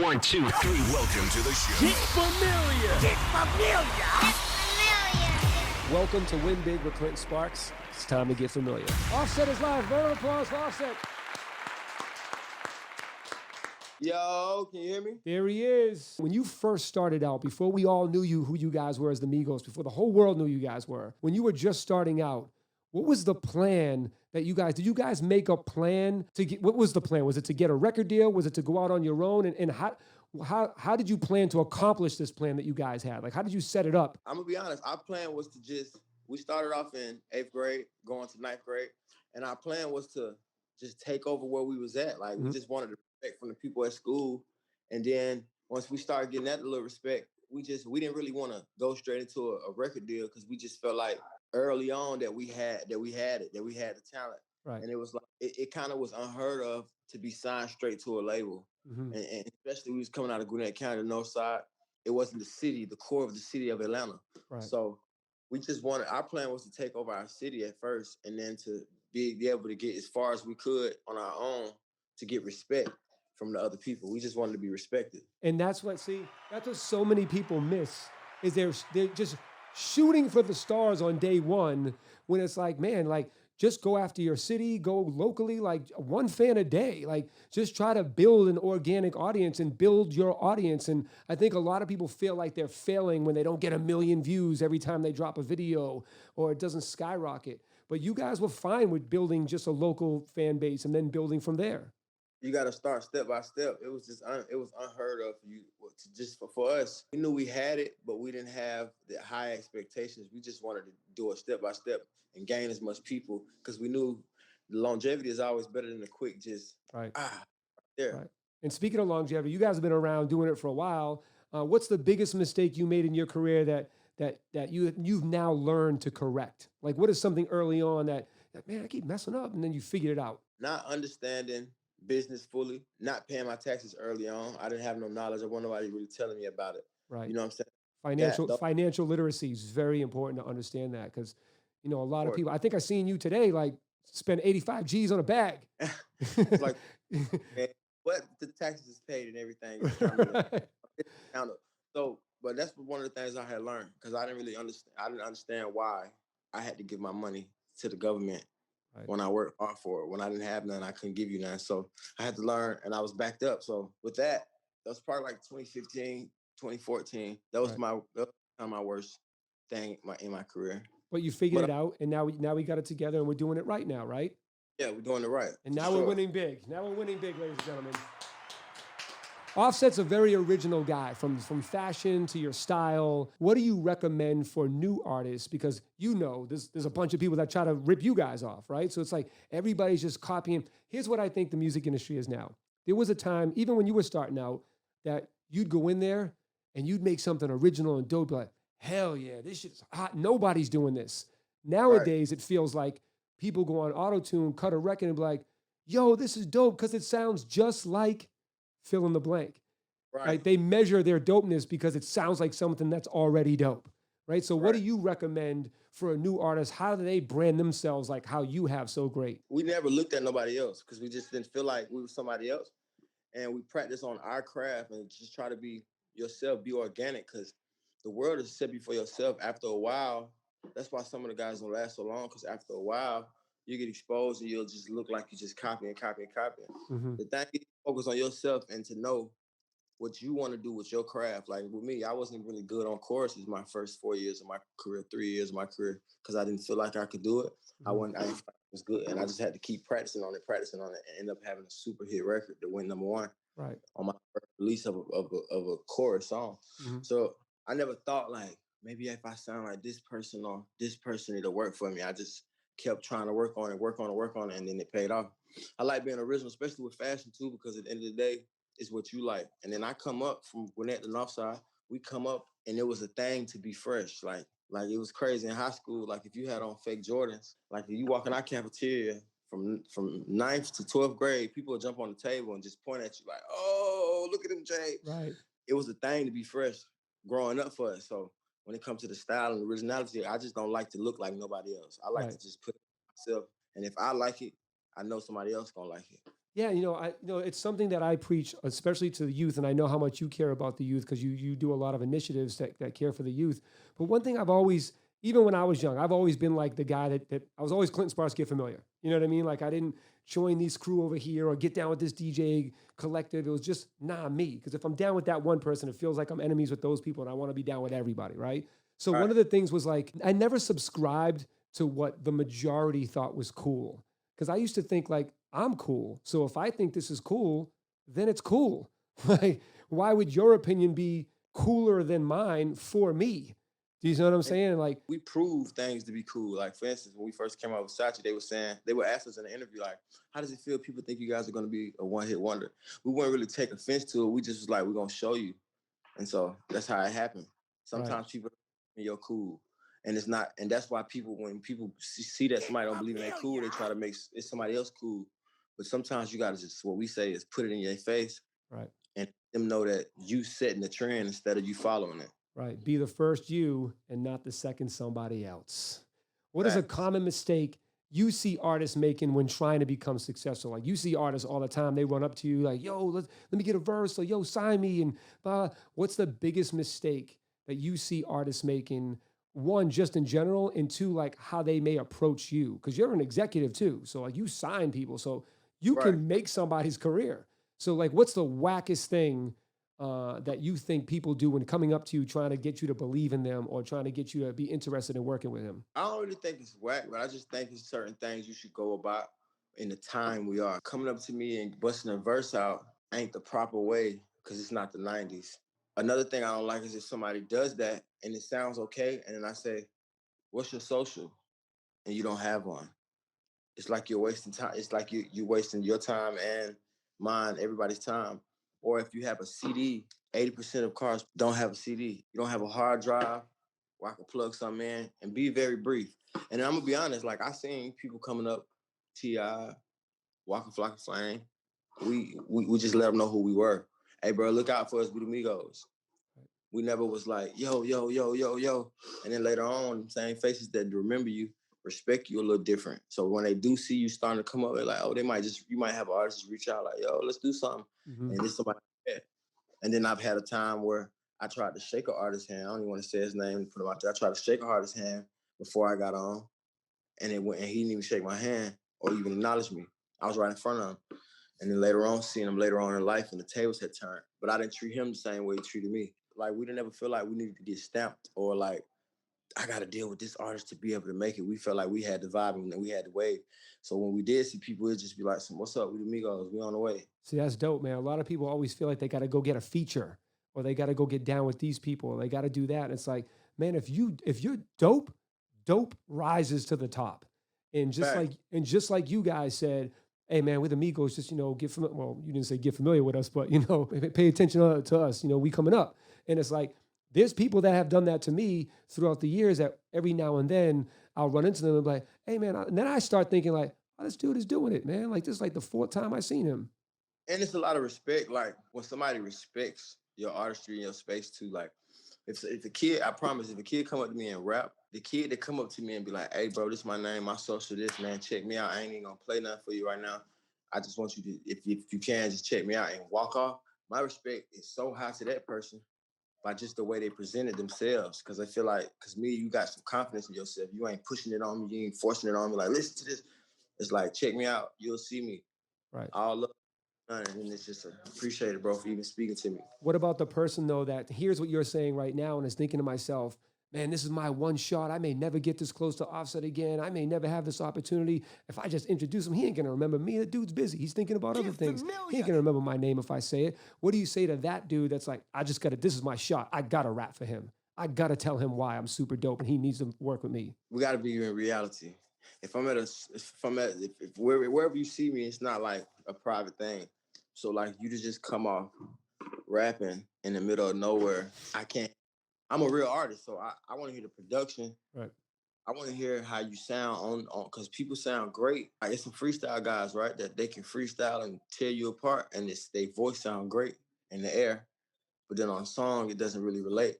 One, two, three. Welcome to the show. Get familiar. Get familiar. Welcome to Win Big with Clinton Sparks. It's time to get familiar. Offset is live. Round of applause for Offset. Yo, can you hear me? There he is. When you first started out, before we all knew you, who you guys were as the Migos, before the whole world knew you guys were, when you were just starting out, what was the plan that you guys, did you guys make a plan to get, what was the plan? Was it to get a record deal? Was it to go out on your own? And how did you plan to accomplish this plan that you guys had? Like, how did you set it up? I'm gonna be honest. Our plan was to we started off in 8th grade, going to 9th grade. And our plan was to just take over where we was at. Like, we just wanted to respect from the people at school. And then once we started getting that little respect, we didn't really want to go straight into a record deal because we just felt like early on that we had the talent. Right. And it was like, it kind of was unheard of to be signed straight to a label. And especially we was coming out of Gwinnett County, the north side. It wasn't the core of the city of Atlanta. Right. So we just our plan was to take over our city at first and then to be able to get as far as we could on our own to get respect from the other people. We just wanted to be respected. And that's what so many people miss, is they're just shooting for the stars on day one when it's like, man, like, just go after your city, go locally, like one fan a day, like just try to build an organic audience and build your audience. And I think a lot of people feel like they're failing when they don't get 1 million views every time they drop a video or it doesn't skyrocket. But you guys were fine with building just a local fan base and then building from there. You got to start step by step. It was it was unheard of for us. We knew we had it, but we didn't have the high expectations. We just wanted to do it step by step and gain as much people because we knew the longevity is always better than the quick right there. Right. And speaking of longevity, you guys have been around doing it for a while. What's the biggest mistake you made in your career that you've now learned to correct? Like, what is something early on that man, I keep messing up, and then you figured it out? Not understanding business fully, not paying my taxes early on. I didn't have no knowledge. I wasn't nobody really telling me about it. Right. You know what I'm saying? Financial literacy is very important to understand that because, you know, a lot of people, I think I seen you today, like spend 85 G's on a bag. It's like, man, what the taxes is paid and everything. So, but that's one of the things I had learned because I didn't understand why I had to give my money to the government. Right. When I worked hard for it. When I didn't have none, I couldn't give you none. So I had to learn and I was backed up. So with that was probably like 2015, 2014. That was my worst thing in my career. But you figured it out, and now we got it together, and we're doing it right now, right? Yeah, we're doing it right. And now we're winning big. Now we're winning big, ladies and gentlemen. Offset's a very original guy, from fashion to your style. What do you recommend for new artists? Because you know there's a bunch of people that try to rip you guys off, right? So it's like everybody's just copying. Here's what I think the music industry is now. There was a time, even when you were starting out, that you'd go in there and you'd make something original and dope, like, hell yeah, this shit's hot. Nobody's doing this. Nowadays, It feels like people go on auto-tune, cut a record and be like, yo, this is dope because it sounds just like fill in the blank, right? They measure their dopeness because it sounds like something that's already dope, right? So what do you recommend for a new artist? How do they brand themselves like how you have so great? We never looked at nobody else because we just didn't feel like we were somebody else. And we practice on our craft and just try to be yourself, be organic, because the world is set before yourself. After a while, that's why some of the guys don't last so long, because after a while, you get exposed and you'll just look like you just copying. The thing is, focus on yourself and to know what you want to do with your craft. Like with me, I wasn't really good on choruses my first 4 years of my career, 3 years of my career, because I didn't feel like I could do it. I didn't feel like it was good. And I just had to keep practicing on it, and end up having a super hit record that went #1 on my first release of a chorus song. So I never thought like, maybe if I sound like this person or this person, it'll work for me. I just kept trying to work on it, and then it paid off. I like being original, especially with fashion too, because at the end of the day, it's what you like. And then I come up from Gwinnett, the north side. We come up, and it was a thing to be fresh. Like it was crazy in high school. Like if you had on fake Jordans, like if you walk in our cafeteria from 9th to 12th grade, people would jump on the table and just point at you like, "Oh, look at them, Jay." Right. It was a thing to be fresh growing up for us. So when it comes to the style and originality, I just don't like to look like nobody else. I like to just put myself, and if I like it, I know somebody else gonna like it. Yeah, it's something that I preach, especially to the youth, and I know how much you care about the youth because you do a lot of initiatives that care for the youth. But one thing I've always, even when I was young, I've always been like the guy that I was always Clinton Sparks get familiar. You know what I mean? Like I didn't join these crew over here or get down with this DJ collective. It was just me. Because if I'm down with that one person, it feels like I'm enemies with those people, and I want to be down with everybody, right? So All one right. of the things was like I never subscribed to what the majority thought was cool. Because I used to think like I'm cool. So if I think this is cool, then it's cool. Like, why would your opinion be cooler than mine for me? Do you know what I'm And saying? Like, we prove things to be cool. Like for instance, when we first came out with Sachi, they would ask us in the interview, like, how does it feel? People think you guys are gonna be a one-hit wonder. We wouldn't really take offense to it. We just was like, we're gonna show you. And so that's how it happened. right, Sometimes people think you're cool. And it's not, and that's why when people see that somebody don't believe in their cool, they try to make it somebody else cool. But sometimes you gotta just, what we say is put it in your face right, and let them know that you setting the trend instead of you following it. right. Be the first you and not the second somebody else. What is a Facts. common mistake you see artists making when trying to become successful? Like you see artists all the time, they run up to you like, yo, let me get a verse, or yo, sign me. And what's the biggest mistake that you see artists making? One, just in general, and two, like how they may approach you. Because you're an executive too. So like you sign people. So you Right. can make somebody's career. So like what's the wackest thing that you think people do when coming up to you, trying to get you to believe in them or trying to get you to be interested in working with him? I don't really think it's whack, but I just think it's certain things you should go about in the time we are. Coming up to me and busting a verse out ain't the proper way because it's not the 90s. Another thing I don't like is if somebody does that and it sounds okay, and then I say, what's your social? And you don't have one. It's like you're wasting time. It's like you wasting your time and mine, everybody's time. Or if you have a CD, 80% of cars don't have a CD. You don't have a hard drive where I can plug something in and be very brief. And I'm gonna be honest, like I seen people coming up, T.I., Walking Flock of Flame. We just let them know who we were. Hey bro, look out for us, we the Migos. We never was like, yo, yo, yo, yo, yo. And then later on, same faces that remember you, respect you a little different. So when they do see you starting to come up, they're like, oh, you might have artists reach out like, yo, let's do something. Mm-hmm. And this somebody, and then I've had a time where I tried to shake an artist's hand. I don't even want to say his name, put him out there. I tried to shake an artist's hand before I got on, and he didn't even shake my hand or even acknowledge me. I was right in front of him. And then later on, seeing him later on in life, and the tables had turned. But I didn't treat him the same way he treated me. Like we didn't ever feel like we needed to get stamped or like I got to deal with this artist to be able to make it. We felt like we had the vibe and we had the wave. So when we did see people, it'd just be like, "What's up? We the Migos. We on the way." See, that's dope, man. A lot of people always feel like they got to go get a feature or they got to go get down with these people or they got to do that. And it's like, man, if you're dope, dope rises to the top. And Fact. just like you guys said, hey man, with Amigos, just get familiar. Well, you didn't say get familiar with us, but pay attention to us. We coming up, and it's like there's people that have done that to me throughout the years. That every now and then I'll run into them and be like, hey man, and then I start thinking like, oh, this dude is doing it, man. Like this is like the fourth time I seen him. And it's a lot of respect. Like when somebody respects your artistry and your space too. Like if a kid, I promise, if a kid come up to me and rap, the kid that come up to me and be like, "Hey, bro, this is my name, my social, this man, check me out. I ain't even gonna play nothing for you right now. I just want you to, if you can, just check me out and walk off." My respect is so high to that person by just the way they presented themselves. Because I feel like, because me, you got some confidence in yourself. You ain't pushing it on me. You ain't forcing it on me. Like, listen to this. It's like, check me out. You'll see me. Right. All love. And it's just appreciate it, bro, for even speaking to me. What about the person though that hears what you're saying right now and is thinking to myself, man, this is my one shot. I may never get this close to Offset again. I may never have this opportunity. If I just introduce him, he ain't gonna remember me. The dude's busy. He's thinking about other things. He ain't gonna remember my name if I say it. What do you say to that dude that's like, this is my shot. I gotta rap for him. I gotta tell him why I'm super dope and he needs to work with me. We got to be in reality. If wherever you see me, it's not like a private thing. So like you just come off rapping in the middle of nowhere. I can't. I'm a real artist, so I want to hear the production. Right. I want to hear how you sound on because people sound great. Like it's some freestyle guys, right? That they can freestyle and tear you apart, and their voice sound great in the air. But then on song, it doesn't really relate.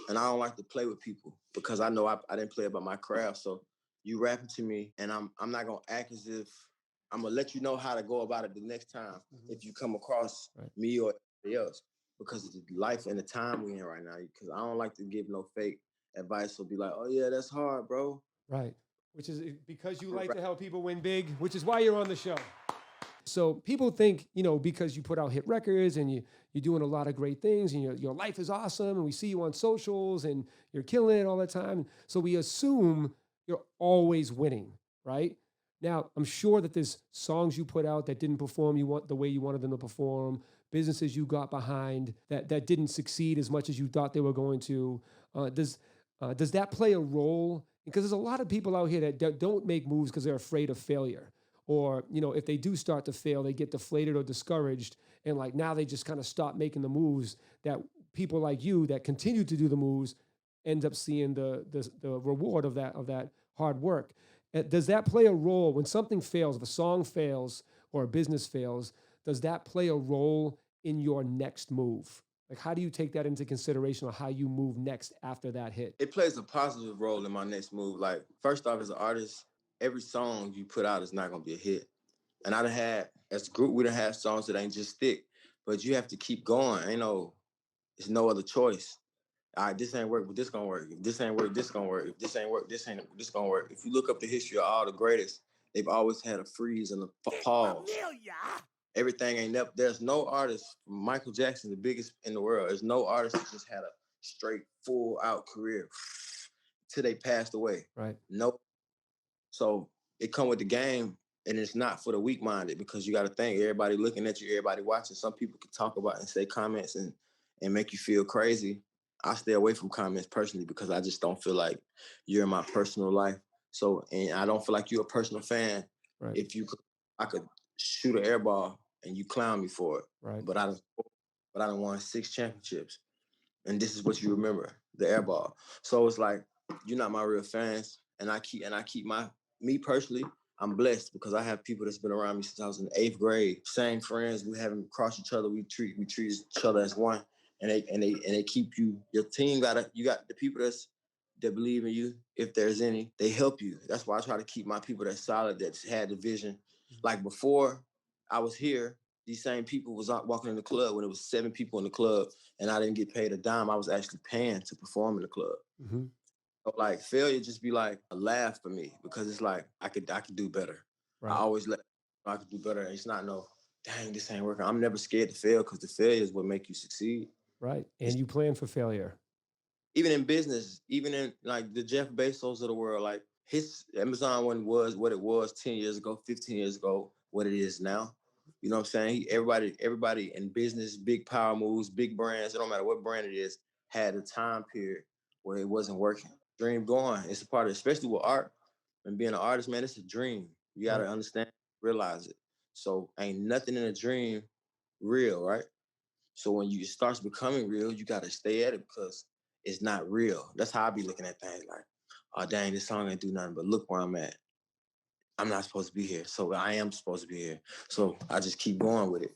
And I don't like to play with people because I know I didn't play about my craft. So you rapping to me, and I'm not gonna act as if I'm gonna let you know how to go about it the next time if you come across me or anybody else, because of the life and the time we're in right now. Because I don't like to give no fake advice or be like, oh yeah, that's hard, bro. Right. Which is because you like to help people win big, which is why you're on the show. So people think, because you put out hit records and you're doing a lot of great things and your life is awesome and we see you on socials and you're killing it all the time. So we assume you're always winning, right? Now, I'm sure that there's songs you put out that didn't perform the way you wanted them to perform, businesses you got behind that didn't succeed as much as you thought they were going to. Does that play a role? Because there's a lot of people out here that don't make moves because they're afraid of failure. Or, if they do start to fail, they get deflated or discouraged. And like now they just kind of stop making the moves that people like you that continue to do the moves end up seeing the reward of that hard work. Does that play a role when something fails, if a song fails or a business fails, does that play a role in your next move? Like, how do you take that into consideration or how you move next after that hit? It plays a positive role in my next move. Like, first off, as an artist, every song you put out is not going to be a hit. And as a group, we done have songs that ain't just stick, but you have to keep going. It's no other choice. All right, this ain't work, but this gonna work. If this ain't work, this gonna work. If this ain't work, this gonna work. If you look up the history of all the greatest, they've always had a freeze and a pause. Everything ain't up. There's no artist, Michael Jackson, the biggest in the world. There's no artist that just had a straight, full out career till they passed away. Right. No. So it come with the game, and it's not for the weak-minded, because you got to think, everybody looking at you, everybody watching. Some people can talk about and say comments and make you feel crazy. I stay away from comments personally because I just don't feel like you're in my personal life. So, and I don't feel like you're a personal fan. Right. I could shoot an air ball and you clown me for it. Right. But I done won 6 championships, and this is what you remember, the air ball. So it's like, you're not my real fans, and I keep me personally, I'm blessed because I have people that's been around me since I was in the 8th grade. Same friends, we haven't crossed each other. We treat each other as one, and they keep you. Your team you got the people that believe in you. If there's any, they help you. That's why I try to keep my people that's solid, that's had the vision. Like before I was here, these same people was out walking in the club when it was 7 people in the club, and I didn't get paid a dime. I was actually paying to perform in the club. Mm-hmm. So like failure just be like a laugh for me, because it's like I could do better. Right. I always I could do better. It's not no, dang, this ain't working. I'm never scared to fail, because the failure is what make you succeed. Right. And you plan for failure. Even in business, even in like the Jeff Bezos of the world, like his Amazon one was what it was 10 years ago, 15 years ago, what it is now. You know what I'm saying? Everybody in business, big power moves, big brands, it don't matter what brand it is, had a time period where it wasn't working. Dream going. It's a part of it, especially with art and being an artist, man, it's a dream. You got to understand, realize it. So ain't nothing in a dream real, right? So when you starts becoming real, you got to stay at it, because it's not real. That's how I be looking at things, like, oh, dang, this song ain't do nothing, but look where I'm at. I'm not supposed to be here, so I am supposed to be here. So I just keep going with it.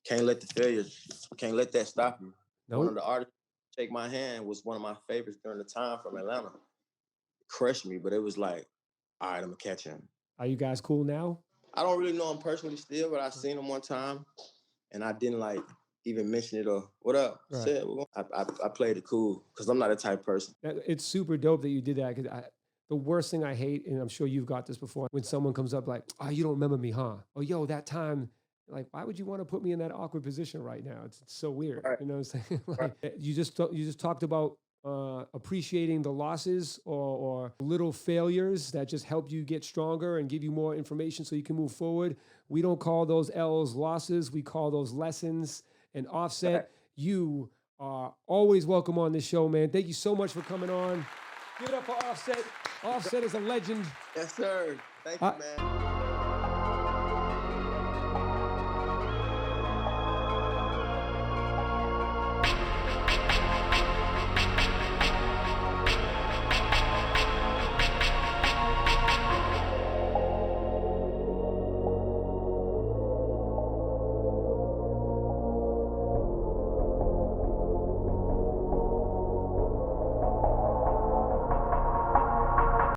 Can't let that stop you. Nope. One of the artists, Shake My Hand, was one of my favorites during the time, from Atlanta. It crushed me, but it was like, all right, I'm gonna catch him. Are you guys cool now? I don't really know him personally still, but I seen him one time, and I didn't like even mention it or what up. Right. Said, I played it cool, because I'm not a type person. It's super dope that you did that, because the worst thing I hate, and I'm sure you've got this before, when someone comes up like, oh, you don't remember me, huh? Oh, yo, that time, like, why would you want to put me in that awkward position right now? It's so weird. Right. You know what I'm saying? Like, you just talked about appreciating the losses or little failures that just help you get stronger and give you more information so you can move forward. We don't call those L's losses. We call those lessons. And Offset, right. You are always welcome on this show, man. Thank you so much for coming on. Give it up for Offset. Offset is a legend. Yes, sir. Thank you, man.